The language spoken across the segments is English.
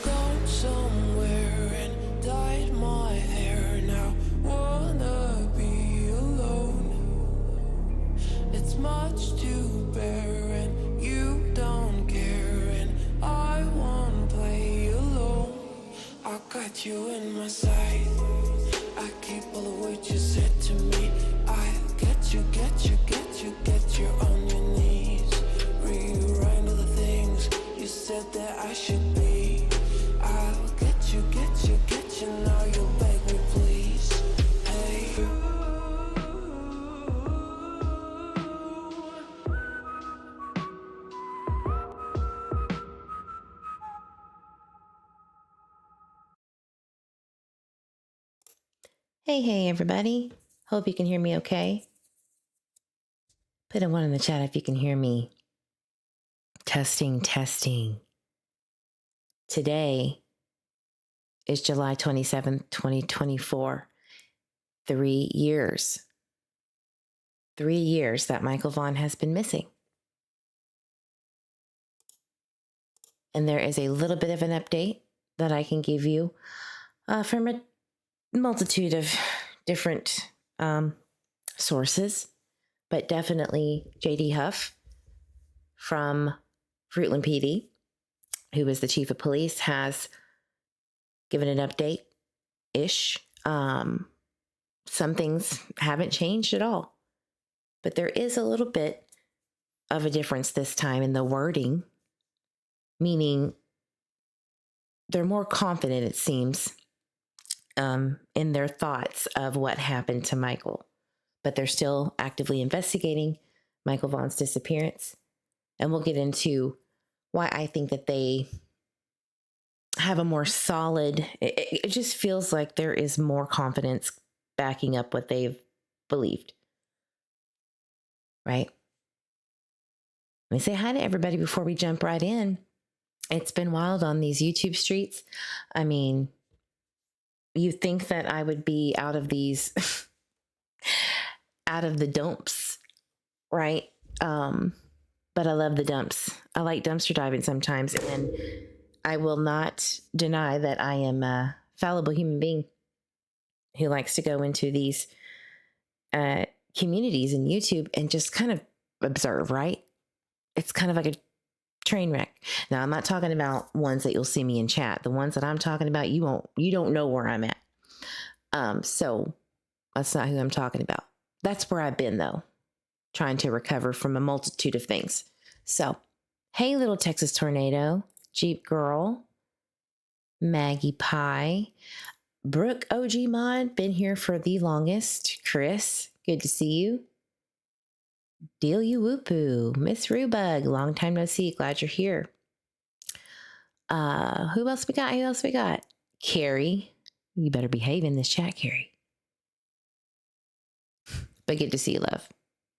Gone somewhere and dyed my hair now. Wanna be alone. It's much to bear and you don't care, and I wanna play alone. I got you in my sight. I keep all the words you said to me. I get you, get you, get you, get you on your knees. Rewrite all the things you said that I should be. I'll get you, get you, get you. Now you'll beg me, please. Hey. Hey, everybody. Hope you can hear me okay. Put a 1 in the chat if you can hear me. Testing. Today is July 27th, 2024. 3 years. 3 years that Michael Vaughan has been missing. And there is a little bit of an update that I can give you from a multitude of different sources, but definitely J.D. Huff from Fruitland PD, who is the chief of police, has given an update-ish. Some things haven't changed at all, but there is a little bit of a difference this time in the wording, meaning they're more confident, it seems, in their thoughts of what happened to Michael, but they're still actively investigating Michael Vaughan's disappearance. And we'll get into why I think that they have a more solid, it just feels like there is more confidence backing up what they've believed. Right? Let me say hi to everybody before we jump right in. It's been wild on these YouTube streets. I mean, you think that I would be out of these, out of the dumps, right? But I love the dumps. I like dumpster diving sometimes, and I will not deny that I am a fallible human being who likes to go into these communities in YouTube and just kind of observe, right? It's kind of like a train wreck. Now, I'm not talking about ones that you'll see me in chat. The ones that I'm talking about, you don't know where I'm at. So that's not who I'm talking about. That's where I've been, though, trying to recover from a multitude of things. So, hey, little Texas Tornado, Jeep Girl, Maggie Pie, Brooke OG Mod, been here for the longest. Chris, good to see you. Deal you whoopoo. Miss Rubug, long time no see. Glad you're here. Who else we got? Carrie, you better behave in this chat, Carrie. But good to see you, love.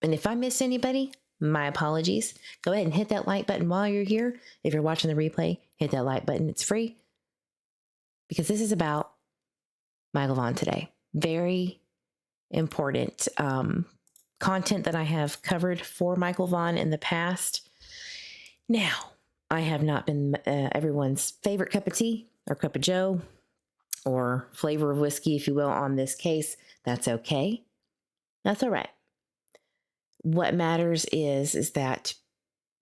And if I miss anybody, my apologies. Go ahead and hit that like button while you're here. If you're watching the replay, hit that like button. It's free. Because this is about Michael Vaughan today. Very important content that I have covered for Michael Vaughan in the past. Now, I have not been everyone's favorite cup of tea or cup of joe or flavor of whiskey, if you will, on this case. That's okay. That's all right. What matters is that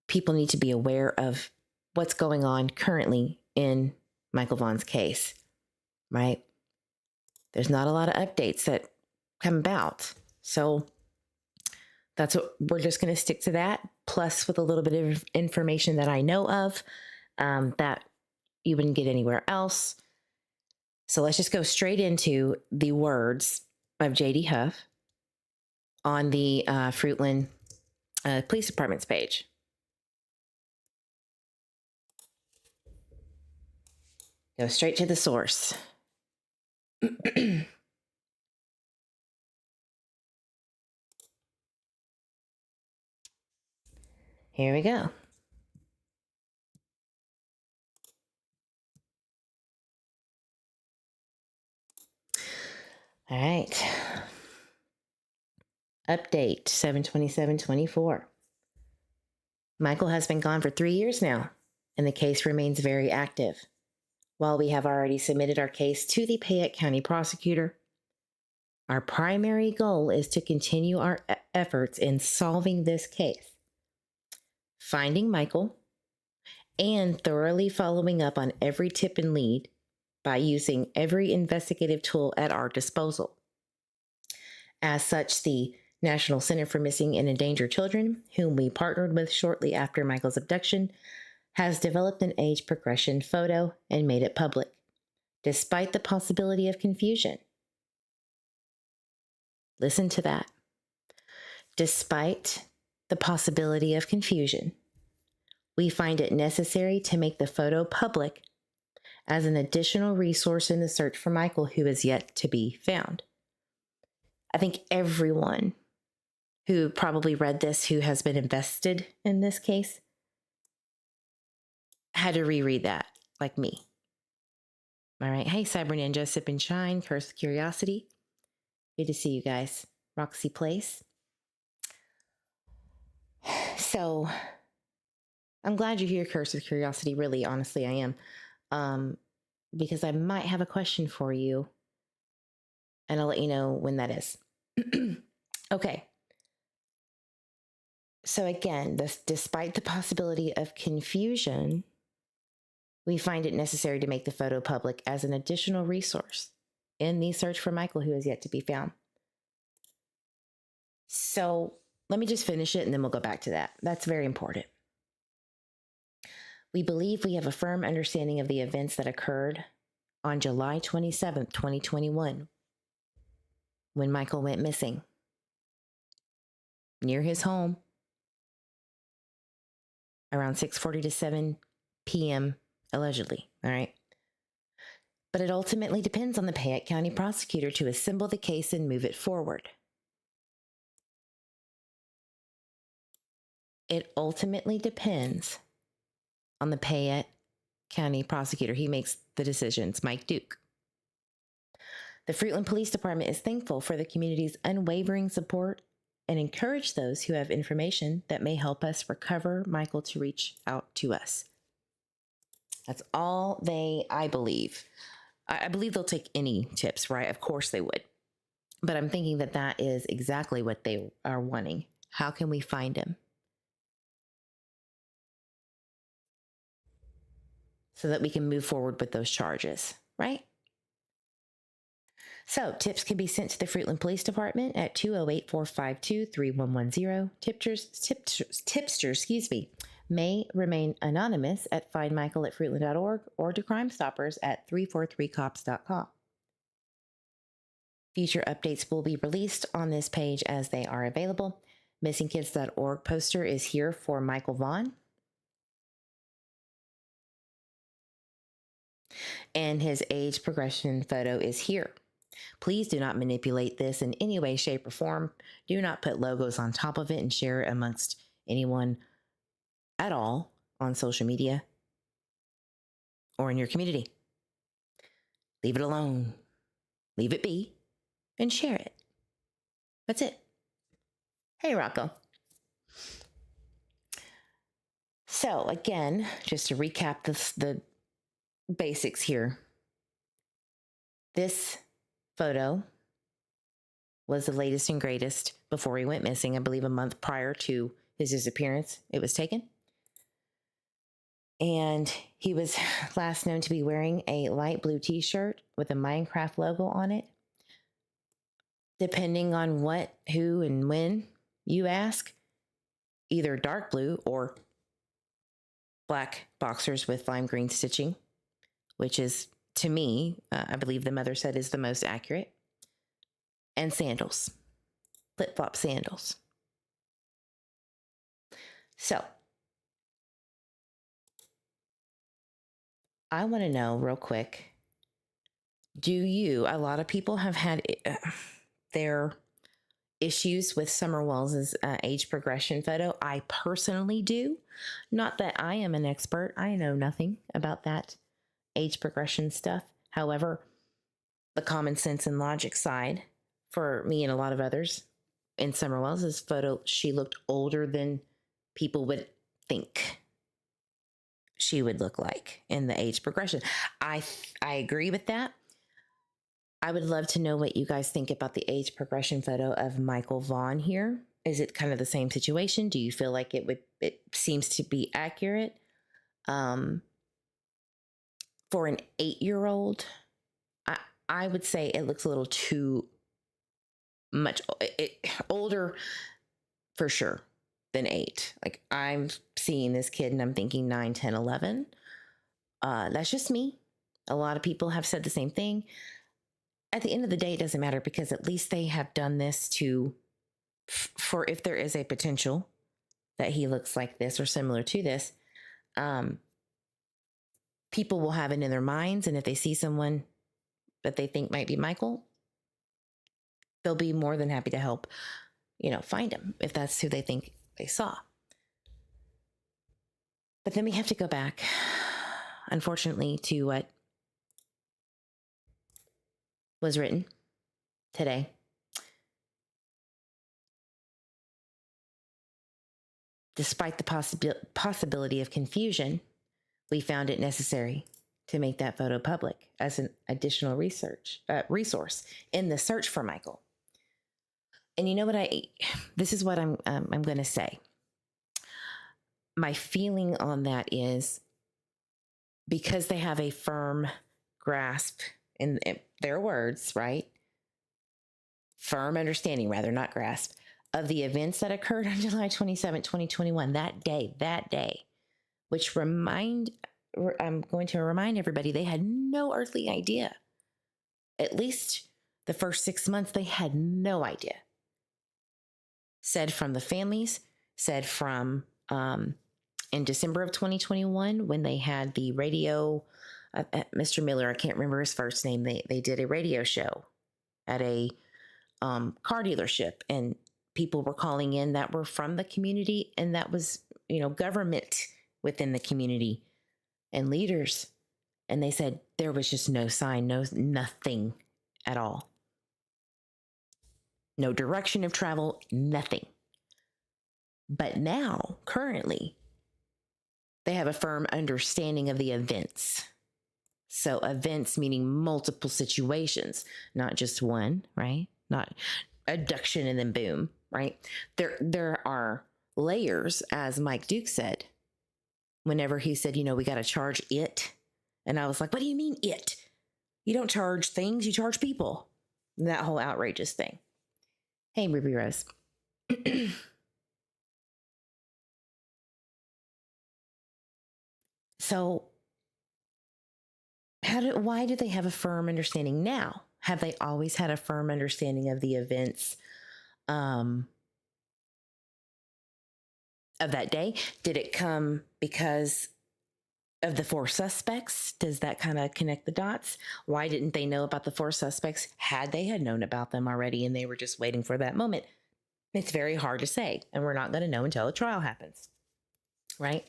people need to be aware of what's going on currently in Michael Vaughan's case, right? There's not a lot of updates that come about. So that's what we're just going to stick to that, plus with a little bit of information that I know of that you wouldn't get anywhere else. So let's just go straight into the words of J.D. Huff on the Fruitland Police Department's page. Go straight to the source. Here we go. All right. Update 7/27/24. Michael has been gone for 3 years now, and the case remains very active. While we have already submitted our case to the Payette County prosecutor, our primary goal is to continue our efforts in solving this case, finding Michael, and thoroughly following up on every tip and lead by using every investigative tool at our disposal. As such, the National Center for Missing and Endangered Children, whom we partnered with shortly after Michael's abduction, has developed an age progression photo and made it public, despite the possibility of confusion. Listen to that. Despite the possibility of confusion, we find it necessary to make the photo public as an additional resource in the search for Michael, who is yet to be found. I think everyone who probably read this, who has been invested in this case, had to reread that, like me. All right. Hey, Cyber Ninja, Sip and Shine, Curse of Curiosity. Good to see you guys. Roxy Place. So, I'm glad you're here, Curse of Curiosity. Really, honestly, I am. Because I might have a question for you, and I'll let you know when that is. Okay. So again, despite the possibility of confusion, we find it necessary to make the photo public as an additional resource in the search for Michael, who is yet to be found. So let me just finish it and then we'll go back to that. That's very important. We believe we have a firm understanding of the events that occurred on July 27th, 2021, when Michael went missing near his home around 6:40 to 7 p.m., allegedly, all right? But it ultimately depends on the Payette County prosecutor to assemble the case and move it forward. It ultimately depends on the Payette County prosecutor. He makes the decisions, Mike Duke. The Fruitland Police Department is thankful for the community's unwavering support and encourage those who have information that may help us recover Michael to reach out to us. That's all I believe. I believe they'll take any tips, right? Of course they would. But I'm thinking that is exactly what they are wanting. How can we find him? So that we can move forward with those charges, right? So tips can be sent to the Fruitland Police Department at 208-452-3110. Tipsters, may remain anonymous at findmichael@fruitland.org or to Crime Stoppers at 343cops.com. Future updates will be released on this page as they are available. MissingKids.org poster is here for Michael Vaughan. And his age progression photo is here. Please do not manipulate this in any way, shape, or form. Do not put logos on top of it and share it amongst anyone at all on social media or in your community. Leave it alone. Leave it be and share it. That's it. Hey, Rocco. So again, just to recap the basics here. This photo was the latest and greatest before he went missing. I believe a month prior to his disappearance, it was taken. And he was last known to be wearing a light blue t-shirt with a Minecraft logo on it. Depending on what, who, and when you ask, either dark blue or black boxers with lime green stitching, which is, to me, I believe the mother said is the most accurate, and sandals, flip-flop sandals. So, I want to know real quick, a lot of people have had their issues with Summer Wells's age progression photo. I personally do. Not that I am an expert. I know nothing about that age progression stuff. However, the common sense and logic side for me and a lot of others in Summer Wells's photo, she looked older than people would think she would look like in the age progression. I agree with that. I would love to know what you guys think about the age progression photo of Michael Vaughan here. Is it kind of the same situation? Do you feel like it seems to be accurate? For an 8-year-old, I would say it looks a little too much older for sure than 8. Like, I'm seeing this kid and I'm thinking 9, 10, 11. That's just me. A lot of people have said the same thing. At the end of the day, it doesn't matter, because at least they have done this for if there is a potential that he looks like this or similar to this, people will have it in their minds. And if they see someone that they think might be Michael, they'll be more than happy to help, find him if that's who they think they saw. But then we have to go back, unfortunately, to what was written today. Despite the possibility of confusion, we found it necessary to make that photo public as an additional resource in the search for Michael. And you know what? This is what I'm going to say. My feeling on that is, because they have a firm grasp, in their words, right? Firm understanding, rather, not grasp, of the events that occurred on July 27, 2021, that day, which I'm going to remind everybody, they had no earthly idea. At least the first 6 months, they had no idea. Said from the families, said from in December of 2021, when they had the radio, Mr. Miller, I can't remember his first name, they did a radio show at a car dealership, and people were calling in that were from the community, and that was, government within the community and leaders. And they said there was just no sign, nothing at all. No direction of travel, nothing. But now, currently, they have a firm understanding of the events. So events meaning multiple situations, not just one, right? Not abduction and then boom, right? There are layers, as Mike Duke said, whenever he said, we got to charge it. And I was like, what do you mean it? You don't charge things, you charge people. And that whole outrageous thing. Hey, Ruby Rose. So why do they have a firm understanding now? Have they always had a firm understanding of the events of that day? Did it come because of the 4 suspects? Does that kind of connect the dots? Why didn't they know about the 4 suspects? Had known about them already and they were just waiting for that moment? It's very hard to say, and we're not going to know until a trial happens, right?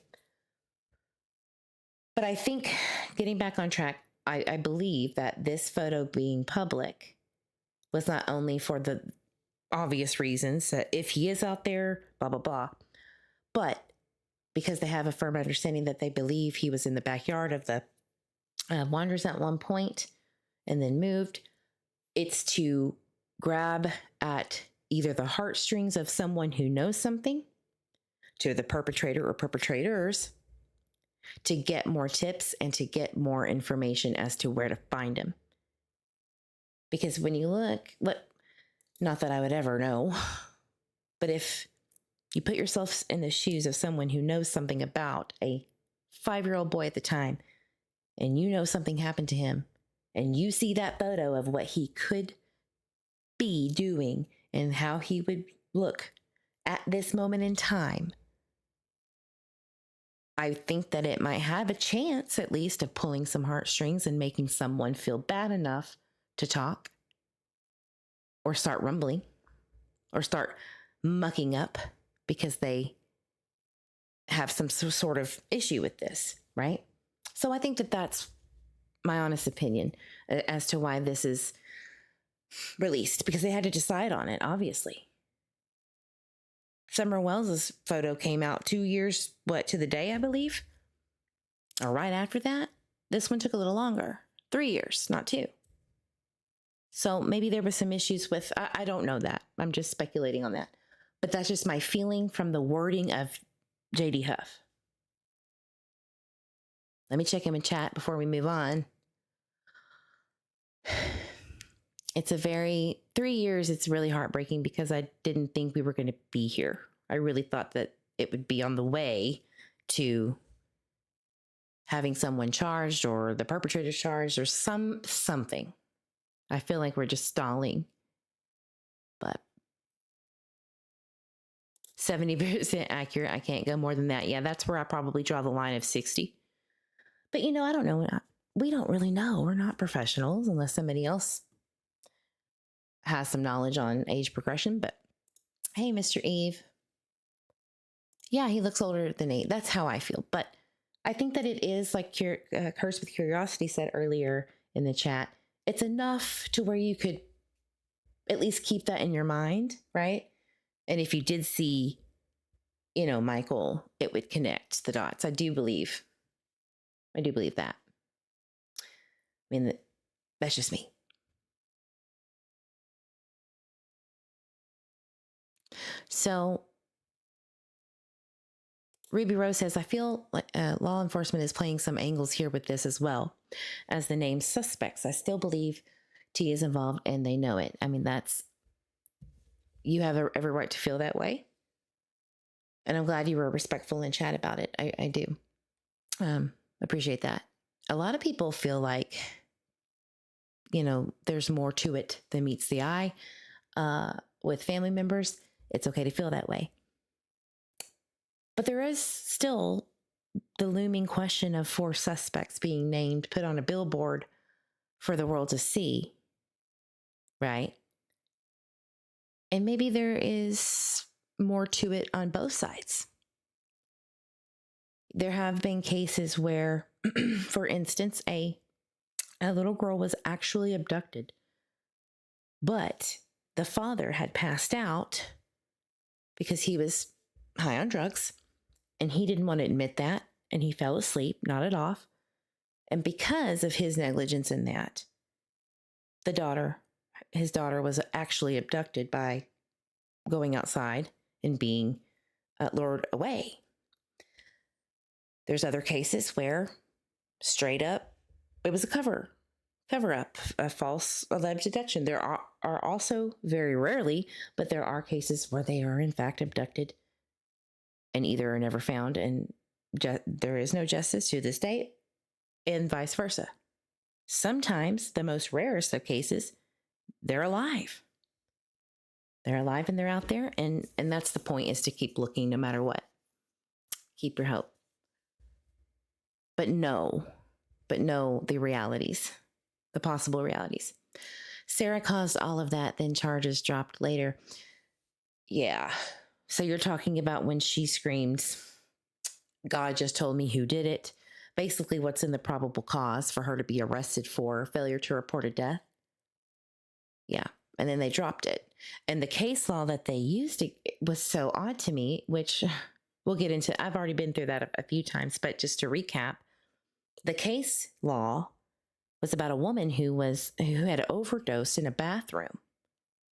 But I think, getting back on track, I believe that this photo being public was not only for the obvious reasons that if he is out there, blah, blah, blah, but because they have a firm understanding that they believe he was in the backyard of the Wanderers at one point and then moved. It's to grab at either the heartstrings of someone who knows something, to the perpetrator or perpetrators, to get more tips and to get more information as to where to find him. Because when you look, not that I would ever know, but if you put yourself in the shoes of someone who knows something about a 5-year-old boy at the time, and you know something happened to him, and you see that photo of what he could be doing and how he would look at this moment in time, I think that it might have a chance, at least, of pulling some heartstrings and making someone feel bad enough to talk or start rumbling or start mucking up because they have some sort of issue with this, right? So I think that that's my honest opinion as to why this is released, because they had to decide on it, obviously. Summer Wells's photo came out 2 years, to the day, I believe, or right after that. This one took a little longer, 3 years, not 2. So maybe there was some issues with, I don't know that. I'm just speculating on that. But that's just my feeling from the wording of J.D. Huff. Let me check him in chat before we move on. It's 3 years. It's really heartbreaking because I didn't think we were going to be here. I really thought that it would be on the way to having someone charged or the perpetrator charged or something. I feel like we're just stalling. But 70% accurate. I can't go more than that. Yeah, that's where I probably draw the line of 60. But, I don't know. We don't really know. We're not professionals unless somebody else has some knowledge on age progression. But hey, Mr. Eve. Yeah, he looks older than 8. That's how I feel. But I think that it is like Curse with Curiosity said earlier in the chat. It's enough to where you could at least keep that in your mind, right? And if you did see, Michael, it would connect the dots. I do believe that. I mean, that's just me. So Ruby Rose says, I feel like law enforcement is playing some angles here with this as well as the named suspects. I still believe T is involved and they know it. I mean, you have every right to feel that way. And I'm glad you were respectful in chat about it. I do. Appreciate that. A lot of people feel like, there's more to it than meets the eye. With family members, it's okay to feel that way. But there is still the looming question of 4 suspects being named, put on a billboard for the world to see, right? And maybe there is more to it on both sides. There have been cases where, for instance, a little girl was actually abducted, but the father had passed out because he was high on drugs, and he didn't want to admit that, and he fell asleep, nodded off. And because of his negligence in that, his daughter was actually abducted by going outside and being lured away. There's other cases where straight up, it was a cover up, a false alleged abduction. There are also, very rarely, but there are cases where they are in fact abducted and either are never found, and there is no justice to this day, and vice versa. Sometimes, the most rarest of cases, they're alive. They're alive and they're out there, and that's the point, is to keep looking no matter what. Keep your hope. But know the realities, the possible realities. Sarah caused all of that, then charges dropped later. Yeah. So you're talking about when she screams, God just told me who did it. Basically, what's in the probable cause for her to be arrested for failure to report a death. Yeah. And then they dropped it. And the case law that they used was so odd to me, which we'll get into. I've already been through that a few times, but just to recap, the case law was about a woman who had overdosed in a bathroom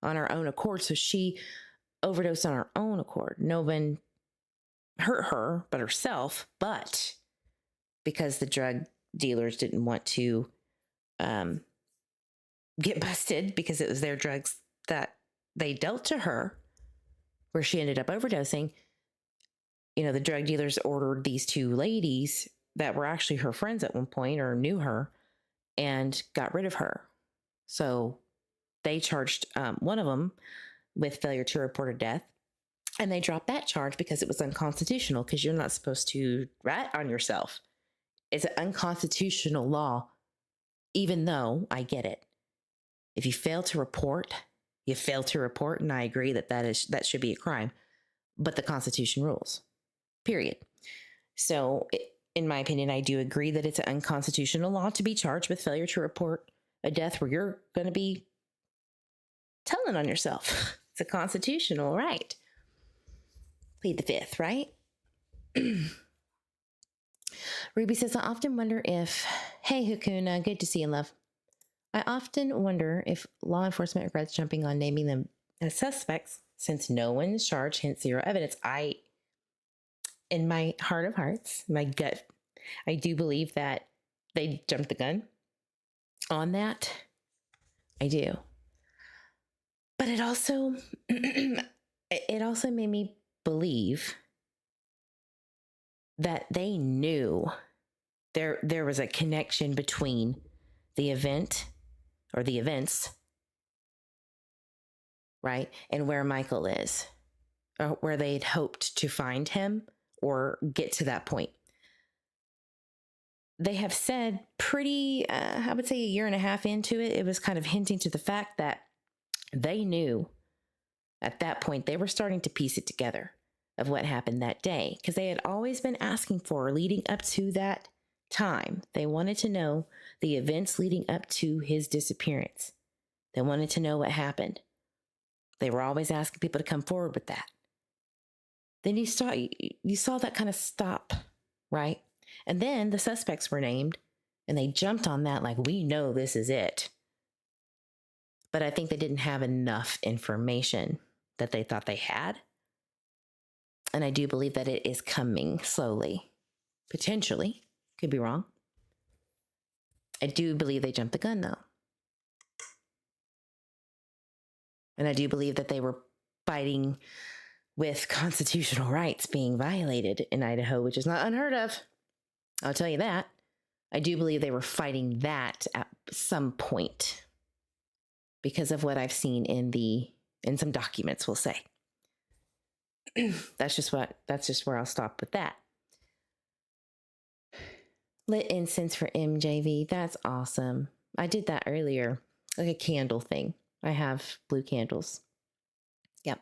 on her own accord. So she overdosed on her own accord. No one hurt her but herself, but because the drug dealers didn't want to get busted because it was their drugs that they dealt to her, where she ended up overdosing, the drug dealers ordered these 2 ladies that were actually her friends at one point or knew her and got rid of her. So they charged one of them with failure to report a death, and they dropped that charge because it was unconstitutional, because you're not supposed to rat on yourself. It's an unconstitutional law, even though I get it. If you fail to report, you fail to report, and I agree that should be a crime, but the Constitution rules, period. So in my opinion, I do agree that it's an unconstitutional law to be charged with failure to report a death where you're going to be telling on yourself. It's a constitutional right. plead the fifth, right? Ruby says, I often wonder if, hey, Hakuna, good to see you, love. I often wonder if law enforcement regrets jumping on naming them as suspects since no one's charged, hence zero evidence. In my heart of hearts, my gut, I do believe that they jumped the gun on that. I do. But it also made me believe that they knew there was a connection between the event or the events, right, and where Michael is, or where they'd hoped to find him or get to that point. They have said pretty, I would say a year and a half into it, it was kind of hinting to the fact that they knew at that point, they were starting to piece it together of what happened that day, because they had always been asking for, leading up to that time, they wanted to know the events leading up to his disappearance. They wanted to know what happened. They were always asking people to come forward with that. Then you saw that kind of stop, right? And then the suspects were named, and they jumped on that like, we know this is it. But I think they didn't have enough information that they thought they had. And I do believe that it is coming slowly, potentially. Could be wrong. I do believe they jumped the gun, though. And I do believe that they were fighting with constitutional rights being violated in Idaho, which is not unheard of. I'll tell you that. I do believe they were fighting that at some point because of what I've seen in some documents, we'll say. That's just where I'll stop with that. Lit incense for MJV. That's awesome. I did that earlier, like a candle thing. I have blue candles. Yep.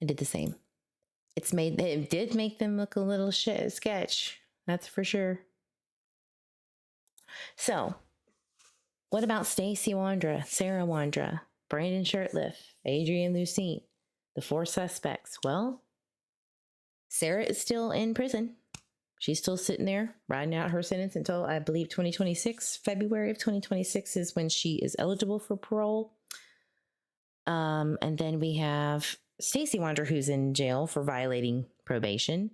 I did the same. It did make them look a little sketch. That's for sure. So, what about Stacy Wandra, Sarah Wandra, Brandon Shirtliff, Adrian Lucene, the 4 suspects? Well, Sarah is still in prison. She's still sitting there riding out her sentence until, I believe, 2026. February of 2026 is when she is eligible for parole. And then we have Stacy Wandra, who's in jail for violating probation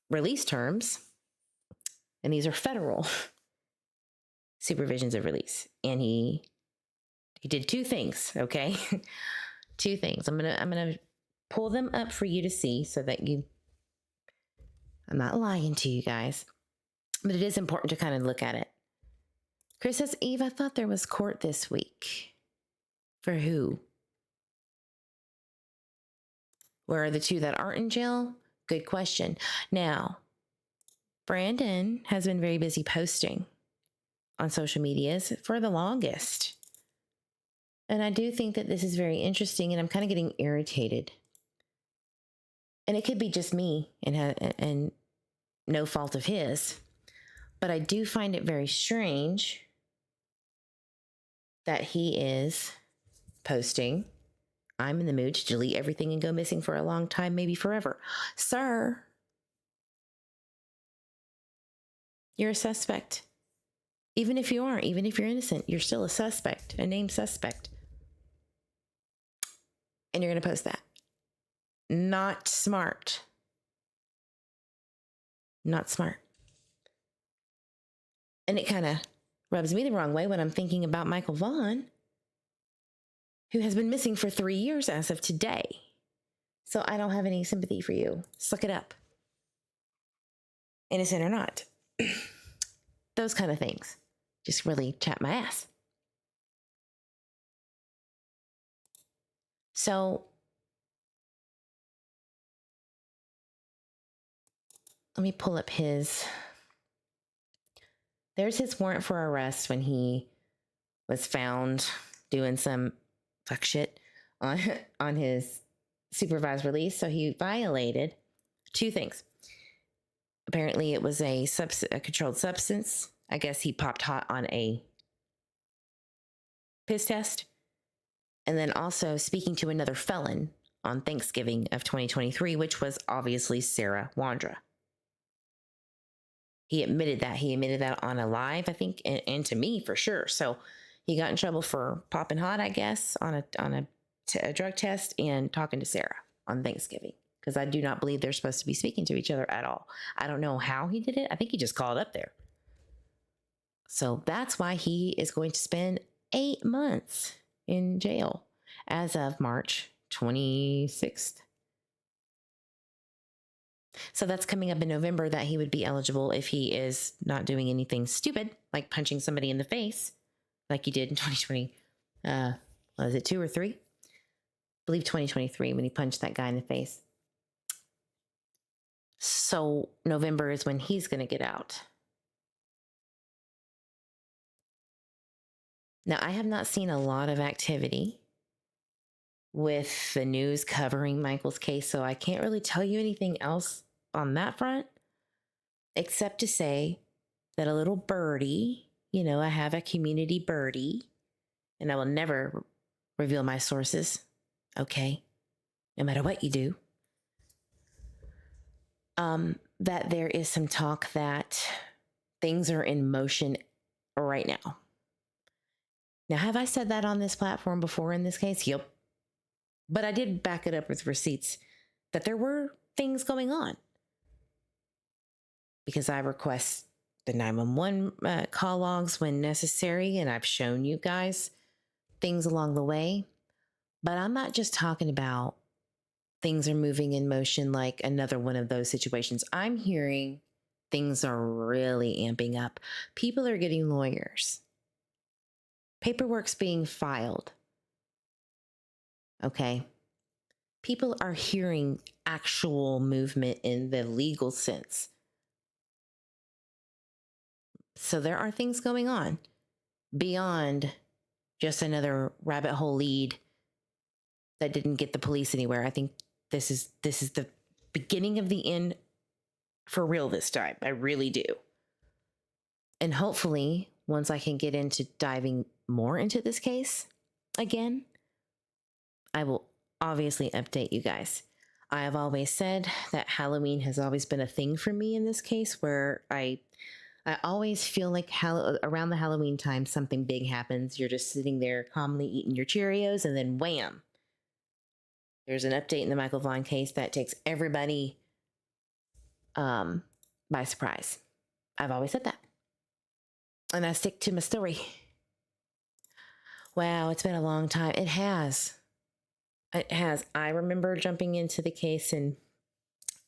release terms. And these are federal supervisions of release. And he did 2 things, okay? 2 things. I'm gonna pull them up for you to see so that I'm not lying to you guys, but it is important to kind of look at it. Chris says, Eve, I thought there was court this week. For who? Where are the 2 that aren't in jail? Good question. Now, Brandon has been very busy posting on social medias for the longest. And I do think that this is very interesting, and I'm kind of getting irritated. And it could be just me and no fault of his, but I do find it very strange that he is posting, I'm in the mood to delete everything and go missing for a long time, maybe forever. Sir, you're a suspect. Even if you aren't, even if you're innocent, you're still a suspect, a named suspect. And you're going to post that. Not smart. Not smart. And it kind of rubs me the wrong way when I'm thinking about Michael Vaughan, who has been missing for 3 years as of today. So I don't have any sympathy for you. Suck it up. Innocent or not. Those kind of things just really chap my ass. So let me pull up there's his warrant for arrest when he was found doing some fuck shit on his supervised release. So he violated 2 things. Apparently it was a controlled substance. I guess he popped hot on a piss test. And then also speaking to another felon on Thanksgiving of 2023, which was obviously Sarah Wandra. He admitted that. He admitted that on a live, I think, and to me for sure. So he got in trouble for popping hot, I guess, on a drug test and talking to Sarah on Thanksgiving, because I do not believe they're supposed to be speaking to each other at all. I don't know how he did it. I think he just called up there. So that's why he is going to spend 8 months in jail as of March 26th. So that's coming up in November that he would be eligible if he is not doing anything stupid, like punching somebody in the face, like he did in 2020. Was it 2 or 3? I believe 2023 when he punched that guy in the face. So November is when he's going to get out. Now, I have not seen a lot of activity with the news covering Michael's case, so I can't really tell you anything else on that front, except to say that a little birdie, I have a community birdie, and I will never reveal my sources, okay? No matter what you do. That there is some talk that things are in motion right now. Now, have I said that on this platform before in this case? Yep. But I did back it up with receipts that there were things going on, because I request the 911 call logs when necessary, and I've shown you guys things along the way. But I'm not just talking about things are moving in motion like another one of those situations. I'm hearing things are really amping up. People are getting lawyers. Paperwork's being filed. Okay. People are hearing actual movement in the legal sense. So there are things going on beyond just another rabbit hole lead that didn't get the police anywhere. I think this is the beginning of the end for real this time. I really do. And hopefully, once I can get into diving more into this case again, I will obviously update you guys. I have always said that Halloween has always been a thing for me in this case, where I always feel like around the Halloween time, something big happens. You're just sitting there calmly eating your Cheerios, and then wham, there's an update in the Michael Vaughan case that takes everybody by surprise. I've always said that. And I stick to my story. Wow, it's been a long time. It has. It has. I remember jumping into the case in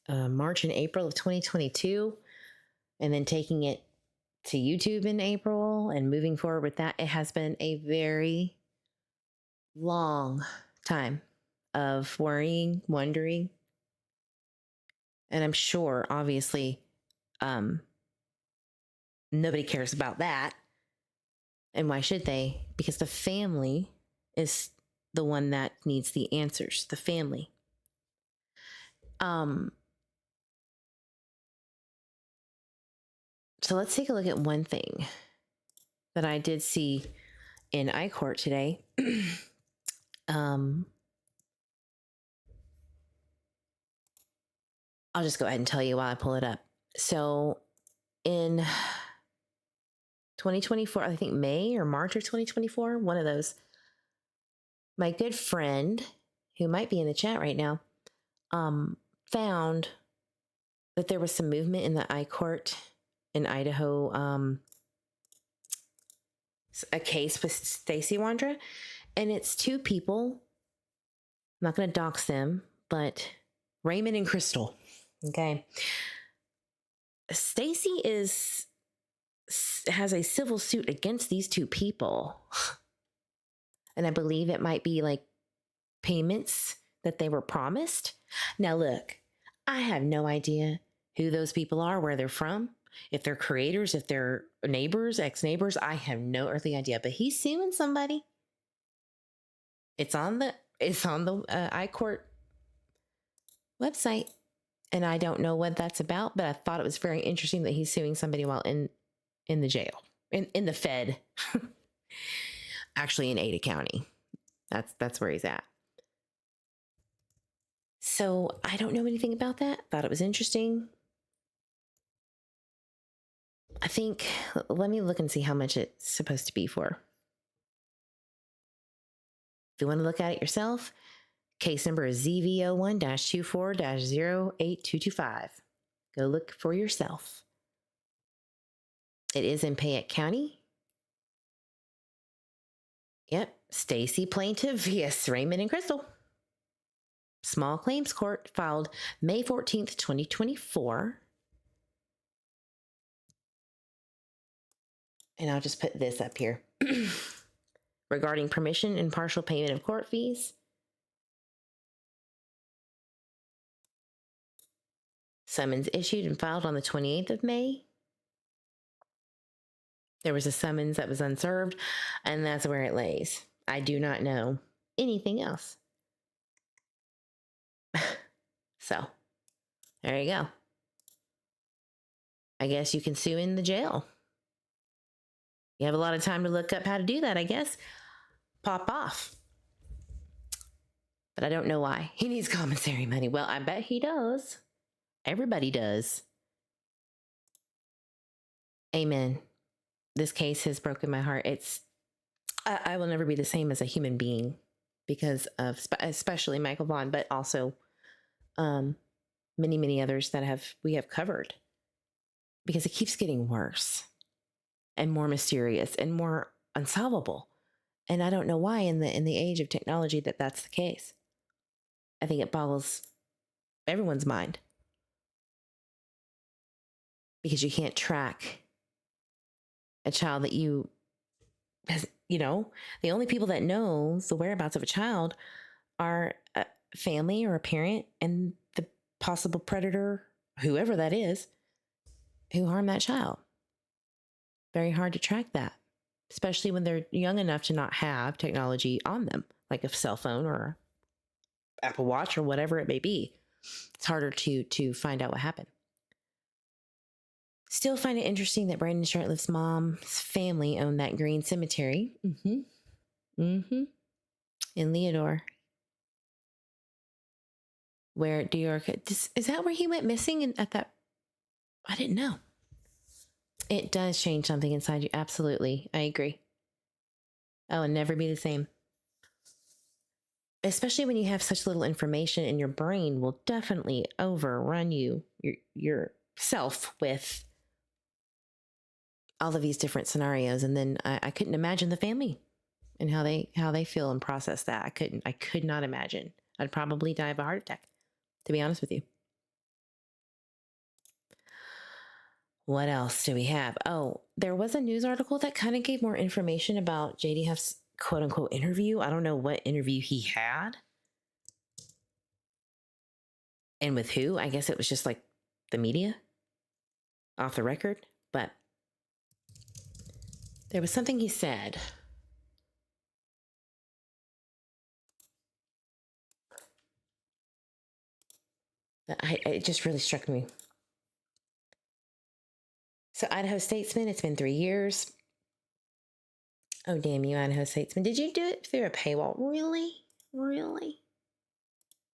March and April of 2022, and then taking it to YouTube in April and moving forward with that. It has been a very long time of worrying, wondering. And I'm sure, obviously, nobody cares about that. And why should they? Because the family is the one that needs the answers. The family. So let's take a look at one thing that I did see in iCourt today. I'll just go ahead and tell you while I pull it up. So in 2024, I think May or March of 2024, one of those, my good friend, who might be in the chat right now, found that there was some movement in the iCourt in Idaho, a case with Stacey Wandra, and it's 2 people. I'm not going to dox them, but Raymond and Crystal. Okay. Stacey has a civil suit against these 2 people. And I believe it might be like payments that they were promised. Now, look, I have no idea who those people are, where they're from, if they're creators, if they're neighbors, ex-neighbors. I have no earthly idea, but he's suing somebody. It's on the iCourt website. And I don't know what that's about, but I thought it was very interesting that he's suing somebody while in the jail, in the Fed, actually in Ada County. That's where he's at. So I don't know anything about that. Thought it was interesting. I think, let me look and see how much it's supposed to be for. If you want to look at it yourself, case number is ZV01-24-08225. Go look for yourself. It is in Payette County. Yep, Stacy plaintiff vs. Raymond and Crystal. Small claims court filed May 14th, 2024. And I'll just put this up here. Regarding permission and partial payment of court fees. Summons issued and filed on the 28th of May. There was a summons that was unserved, and that's where it lays. I do not know anything else. So, there you go. I guess you can sue in the jail. You have a lot of time to look up how to do that, I guess. Pop off. But I don't know why. He needs commissary money. Well, I bet he does. Everybody does. Amen. This case has broken my heart. I will never be the same as a human being because of, especially Michael Vaughan, but also many, many others that we have covered, because it keeps getting worse and more mysterious and more unsolvable. And I don't know why in the age of technology that's the case. I think it boggles everyone's mind, because you can't track a child that the only people that know the whereabouts of a child are a family or a parent and the possible predator, whoever that is, who harmed that child. Very hard to track that, especially when they're young enough to not have technology on them, like a cell phone or Apple Watch or whatever it may be. It's harder to find out what happened. Still find it interesting that Brandon Shirtliff's mom's family owned that green cemetery. In Leodore. Where Diorca, is that where he went missing at that? I didn't know. It does change something inside you. Absolutely. I agree. Oh, and never be the same. Especially when you have such little information, and your brain will definitely overrun yourself with all of these different scenarios. And then I couldn't imagine the family and how they feel and process that. I could not imagine. I'd probably die of a heart attack, to be honest with you. What else do we have? Oh, there was a news article that kind of gave more information about JD Huff's quote unquote interview. I don't know what interview he had and with who. I guess it was just like the media off the record, but there was something he said. That it just really struck me. So Idaho Statesman, it's been 3 years. Oh, damn you, Idaho Statesman. Did you do it through a paywall? Really? Really?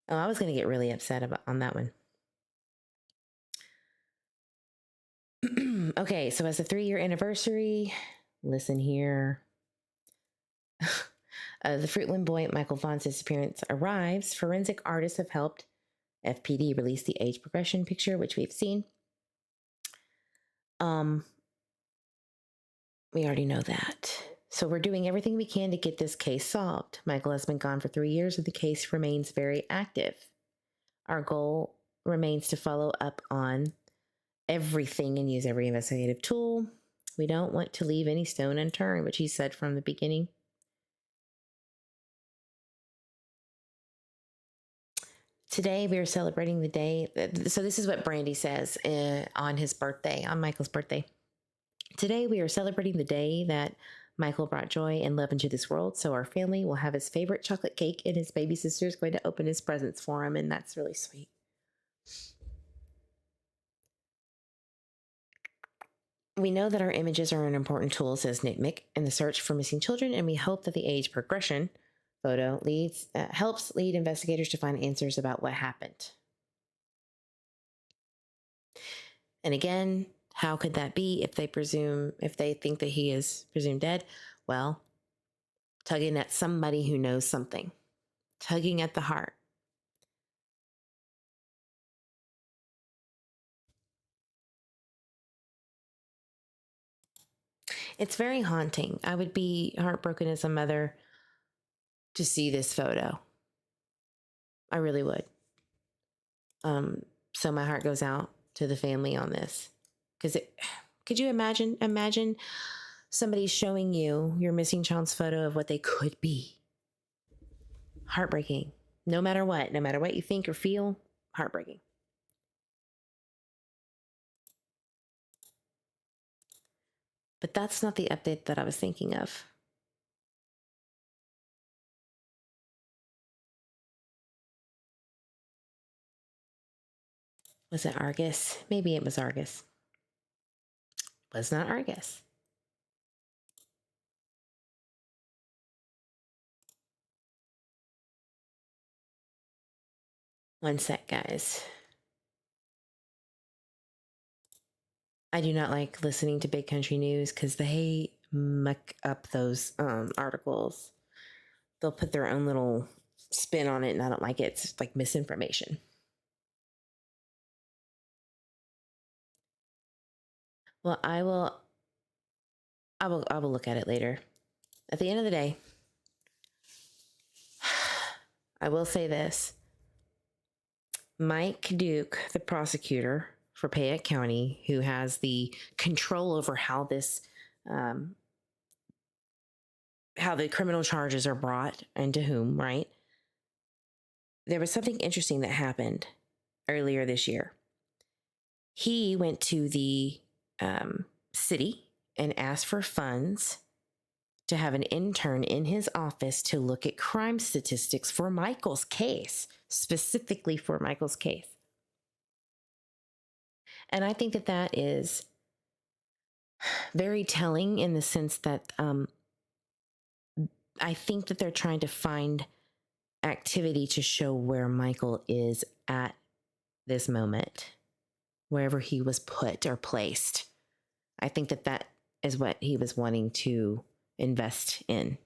Oh, I was going to get really upset on that one. Okay, so as a 3-year anniversary, listen here. The Fruitland boy at Michael Vaughan's disappearance arrives. Forensic artists have helped FPD release the age progression picture, which we've seen. We already know that. So we're doing everything we can to get this case solved. Michael has been gone for 3 years, and the case remains very active. Our goal remains to follow up on everything and use every investigative tool. We don't want to leave any stone unturned, which he said from the beginning. Today, we are celebrating the day. So this is what Brandy says on his birthday, on Michael's birthday. Today, we are celebrating the day that Michael brought joy and love into this world. So our family will have his favorite chocolate cake, and his baby sister is going to open his presents for him. And that's really sweet. We know that our images are an important tool, says Nick Mick, in the search for missing children, and we hope that the age progression photo helps lead investigators to find answers about what happened. And again, how could that be if they think that he is presumed dead? Well, tugging at somebody who knows something, tugging at the heart. It's very haunting. I would be heartbroken as a mother to see this photo. I really would. So my heart goes out to the family on this. Because could you imagine somebody showing you your missing child's photo of what they could be? Heartbreaking. No matter what you think or feel, heartbreaking. But that's not the update that I was thinking of. Was it Argus? Maybe it was Argus. Was not Argus. One sec, guys. I do not like listening to big country news because they muck up those articles. They'll put their own little spin on it, and I don't like it. It's like misinformation. Well, I will look at it later. At the end of the day, I will say this. Mike Duke, the prosecutor for Payette County, who has the control over how this, how the criminal charges are brought and to whom, right? There was something interesting that happened earlier this year. He went to the city and asked for funds to have an intern in his office to look at crime statistics for Michael's case, specifically for Michael's case. And I think that that is very telling in the sense that I think that they're trying to find activity to show where Michael is at this moment, wherever he was put or placed. I think that that is what he was wanting to invest in.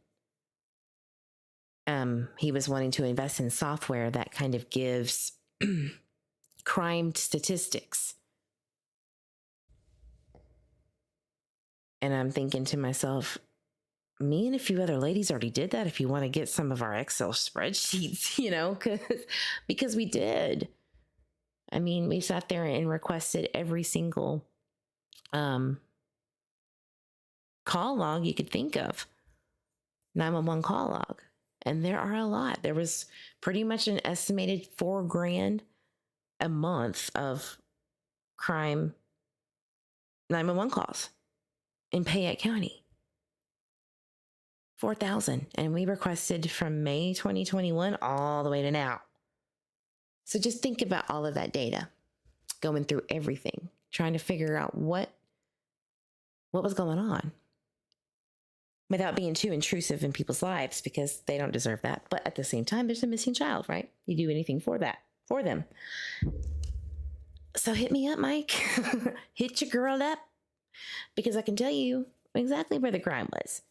He was wanting to invest in software that kind of gives crime statistics. And I'm thinking to myself, me and a few other ladies already did that. If you want to get some of our Excel spreadsheets, because we did. I mean, we sat there and requested every single call log you could think of, 911 call log. And there are a lot. There was pretty much an estimated $4,000 a month of crime 911 calls in Payette County. 4,000. And we requested from May 2021 all the way to now. So just think about all of that data, going through everything, trying to figure out what was going on without being too intrusive in people's lives, because they don't deserve that. But at the same time, there's a missing child, right? You do anything for them. So hit me up, Mike. Hit your girl up, because I can tell you exactly where the crime was.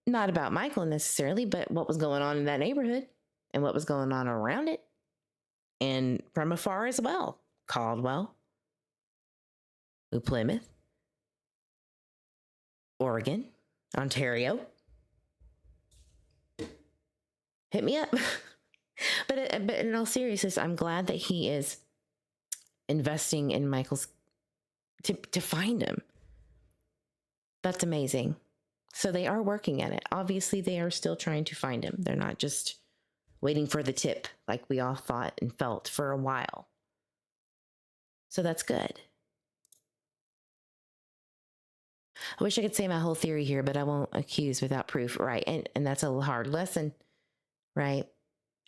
Not about Michael necessarily, but what was going on in that neighborhood and what was going on around it. And from afar as well. Caldwell, New Plymouth, Oregon, Ontario. Hit me up. But in all seriousness, I'm glad that he is investing in Michael's to find him. That's amazing. So they are working at it. Obviously, they are still trying to find him. They're not just waiting for the tip like we all thought and felt for a while. So that's good. I wish I could say my whole theory here, but I won't accuse without proof, right? And that's a hard lesson, right?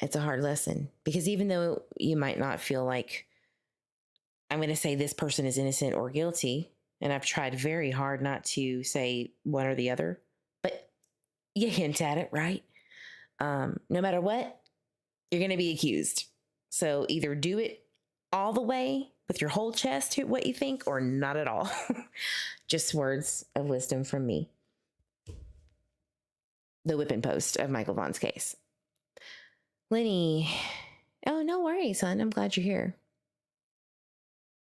It's a hard lesson, because even though you might not feel like I'm going to say this person is innocent or guilty, and I've tried very hard not to say one or the other, but you hint at it, right? No matter what, you're going to be accused. So either do it all the way with your whole chest to what you think, or not at all. Just words of wisdom from me. The whipping post of Michael Vaughan's case. Lenny, oh, no worries, son. I'm glad you're here.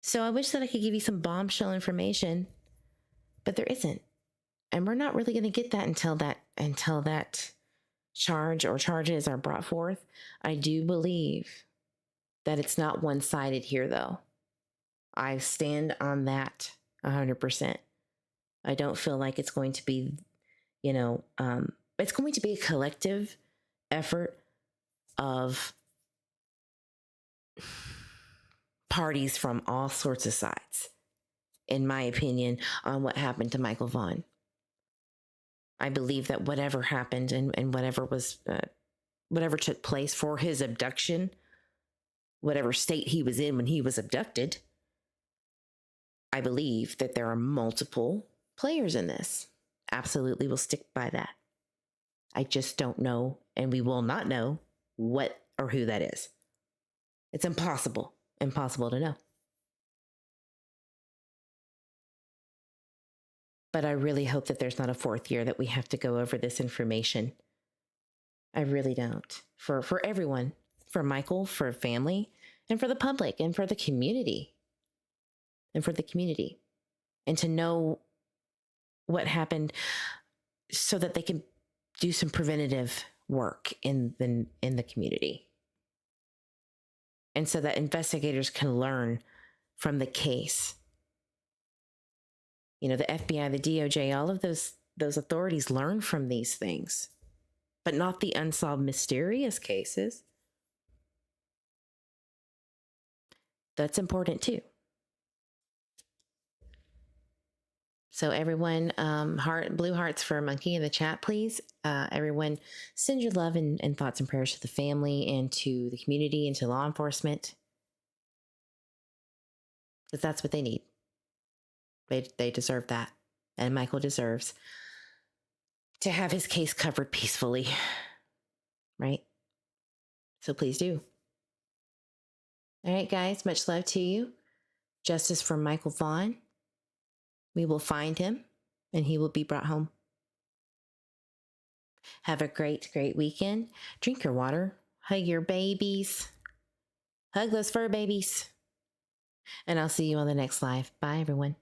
So I wish that I could give you some bombshell information, but there isn't. And we're not really going to get that until that charge or charges are brought forth. I do believe that it's not one-sided here, though. I stand on that 100%. I don't feel like it's going to be, it's going to be a collective effort of parties from all sorts of sides, in my opinion, on what happened to Michael Vaughan. I believe that whatever happened and whatever took place for his abduction, whatever state he was in when he was abducted, I believe that there are multiple players in this. Absolutely will stick by that. I just don't know, and we will not know what or who that is. It's impossible to know. But I really hope that there's not a fourth year that we have to go over this information. I really don't. For everyone, for Michael, for family, and for the public, and for the community. And to know what happened so that they can do some preventative work in the community. And so that investigators can learn from the case. The FBI, the DOJ, all of those authorities learn from these things, but not the unsolved mysterious cases. That's important too. So everyone, blue hearts for Monkey in the chat, please. Everyone, send your love and thoughts and prayers to the family and to the community and to law enforcement, because that's what they need. They deserve that. And Michael deserves to have his case covered peacefully, right? So please do. All right, guys, much love to you. Justice for Michael Vaughan. We will find him and he will be brought home. Have a great, great weekend. Drink your water. Hug your babies. Hug those fur babies. And I'll see you on the next live. Bye, everyone.